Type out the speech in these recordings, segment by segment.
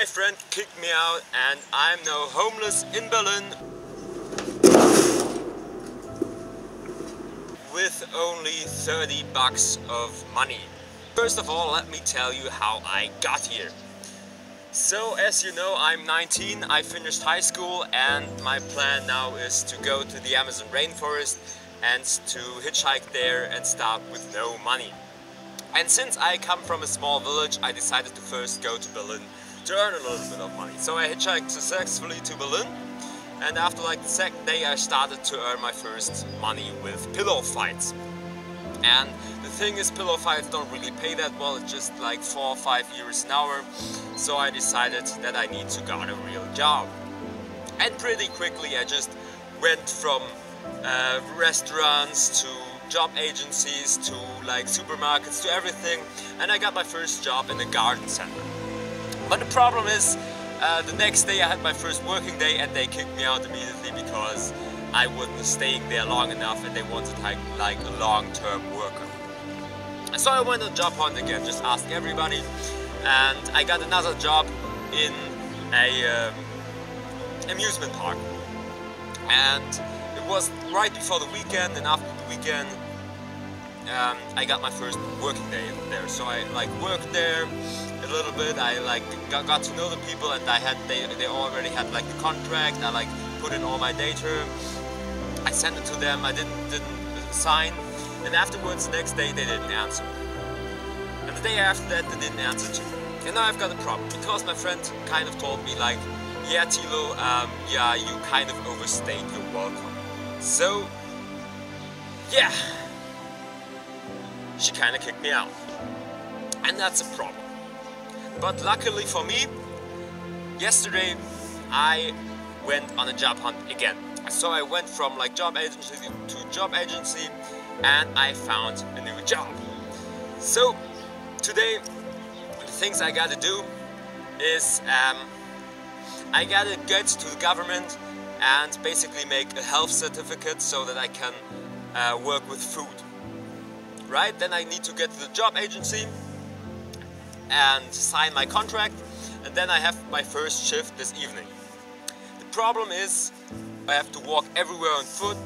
friend kicked me out and I'm now homeless in Berlin with only 30 bucks of money. First of all, let me tell you how I got here. So, as you know, I'm 19, I finished high school, and my plan now is to go to the Amazon rainforest and to hitchhike there and start with no money. And since I come from a small village, I decided to first go to Berlin to earn a little bit of money. So I hitchhiked successfully to Berlin, and after like the second day I started to earn my first money with pillow fights. And the thing is, pillow fights don't really pay that well, it's just like 4 or 5 euros an hour. So I decided that I need to get a real job. And pretty quickly I just went from restaurants to job agencies to like supermarkets to everything, and I got my first job in a garden center. But the problem is, the next day I had my first working day and they kicked me out immediately because I wasn't staying there long enough and they wanted like a long-term worker. And so I went on job hunt again, just asked everybody, and I got another job in a amusement park. And it was right before the weekend, and after the weekend I got my first working day there. So I like worked there a little bit, I like got to know the people, and they already had like the contract. I like put in all my data, I sent it to them, I didn't sign, and afterwards the next day they didn't answer. And the day after that they didn't answer too. And now I've got a problem, because my friend kind of told me like, yeah Thilo, yeah, you kind of overstayed your welcome. So yeah, she kind of kicked me out. And that's a problem. But luckily for me, yesterday I went on a job hunt again. So I went from like job agency to job agency, and I found a new job. So today the things I gotta do is I gotta get to the government and basically make a health certificate so that I can work with food. Right? Then I need to get to the job agency and sign my contract, and then I have my first shift this evening. The problem is I have to walk everywhere on foot,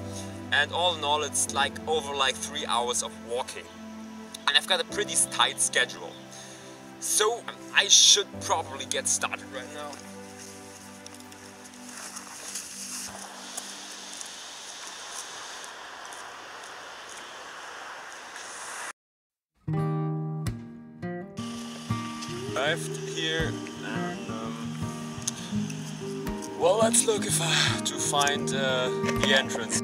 and all in all it's like over like 3 hours of walking, and I've got a pretty tight schedule. So I should probably get started right now. Arrived here, and well, let's look to find the entrance.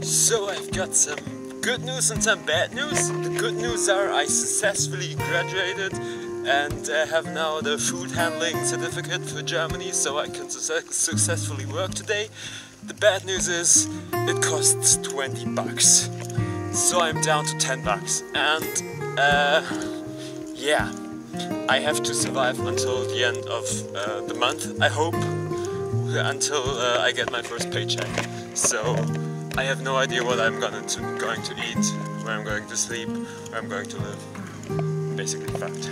So I've got some good news and some bad news. The good news are I successfully graduated and have now the food handling certificate for Germany, so I can successfully work today. The bad news is it costs 20 bucks, so I'm down to 10 bucks, and yeah, I have to survive until the end of the month, I hope, until I get my first paycheck. So I have no idea what I'm going to eat, where I'm going to sleep, where I'm going to live. Basically fact.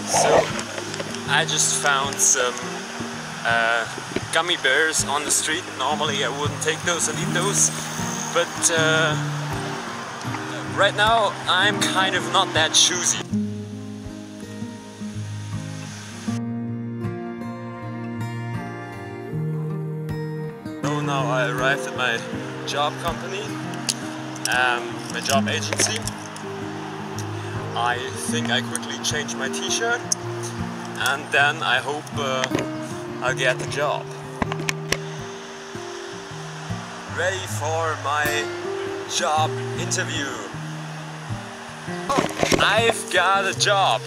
So I just found some gummy bears on the street. Normally I wouldn't take those and eat those, but right now I'm kind of not that choosy. So now I arrived at my job company, my job agency. I think I quickly changed my t-shirt, and then I hope I'll get the job. Ready for my job interview. I've got a job.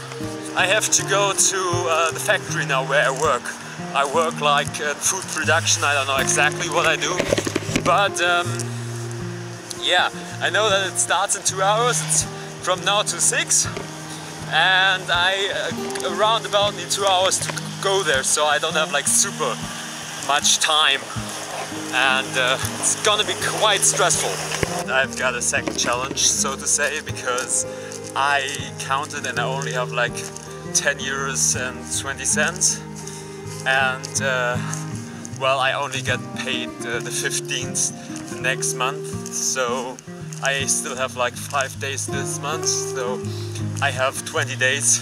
I have to go to the factory now where I work. I work like food production. I don't know exactly what I do, but yeah, I know that it starts in 2 hours. It's from now to 6, and I around about need 2 hours to go there, so I don't have like super much time, and it's gonna be quite stressful. I've got a second challenge, so to say, because I counted and I only have like 10 euros and 20 cents, and well, I only get paid the 15th the next month, so I still have like 5 days this month, so I have 20 days.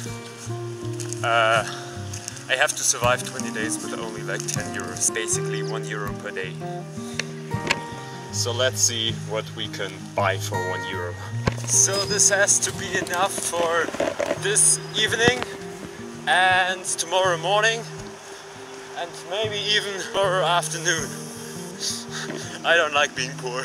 I have to survive 20 days with only like 10 euros, basically 1 euro per day. So let's see what we can buy for 1 euro. So this has to be enough for this evening and tomorrow morning and maybe even tomorrow afternoon. I don't like being poor.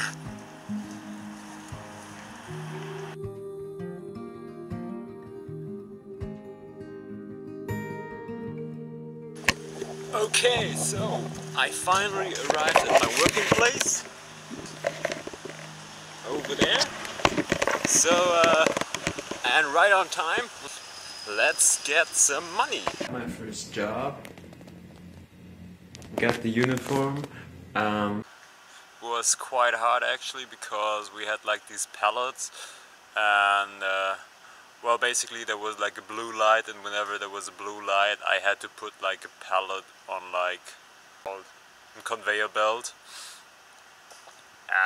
Okay, so I finally arrived at my working place over there. So, and right on time, let's get some money. My first job, got the uniform. Was quite hard actually, because we had like these pallets, and well, basically there was like a blue light, and whenever there was a blue light I had to put like a pallet on like a conveyor belt,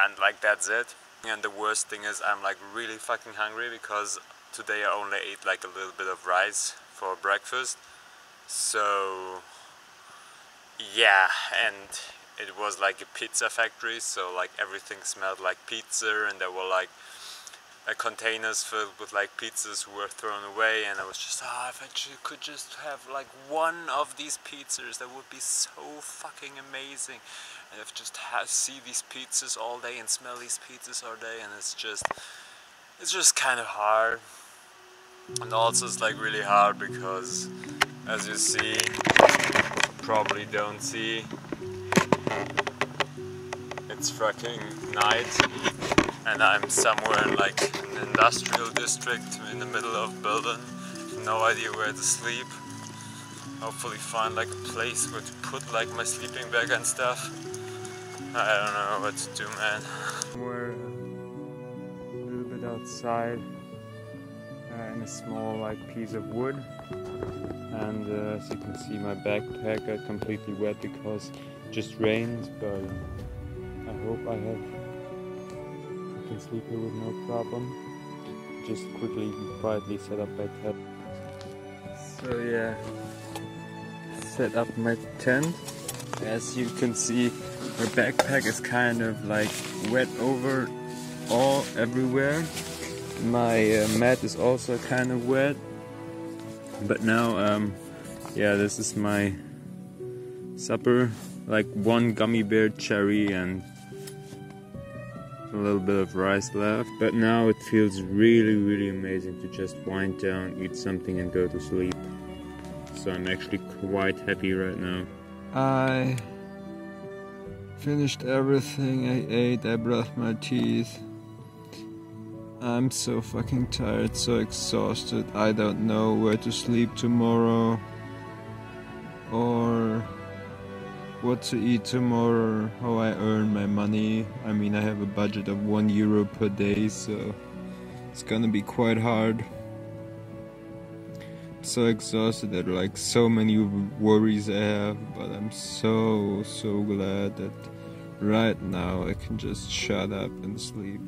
and like that's it. And the worst thing is I'm like really fucking hungry, because today I only ate like a little bit of rice for breakfast. So yeah, and it was like a pizza factory, so like everything smelled like pizza, and there were like containers filled with like pizzas who were thrown away, and I was just, if I could just have like one of these pizzas, that would be so fucking amazing. And I've just see these pizzas all day and smell these pizzas all day, and it's just kind of hard. And also it's like really hard because, as you see, probably don't see, it's fucking night, and I'm somewhere in like an industrial district in the middle of Berlin. No idea where to sleep. Hopefully find like a place where to put like my sleeping bag and stuff. I don't know what to do, man. We're a little bit outside in a small like piece of wood, and as you can see, my backpack got completely wet because it just rained, but I hope I can sleep here with no problem. Just quickly, quietly set up my tent. So yeah, set up my tent. As you can see, my backpack is kind of like wet over everywhere. My mat is also kind of wet. But now, yeah, this is my supper. Like one gummy bear cherry and a little bit of rice left. But now it feels really, really amazing to just wind down, eat something and go to sleep. So I'm actually quite happy right now. I finished everything I ate, I brushed my teeth. I'm so fucking tired, so exhausted. I don't know where to sleep tomorrow or what to eat tomorrow, how I earn my money. I mean, I have a budget of 1 euro per day, so it's gonna be quite hard. I'm so exhausted, there are like so many worries I have, but I'm so glad that right now I can just shut up and sleep.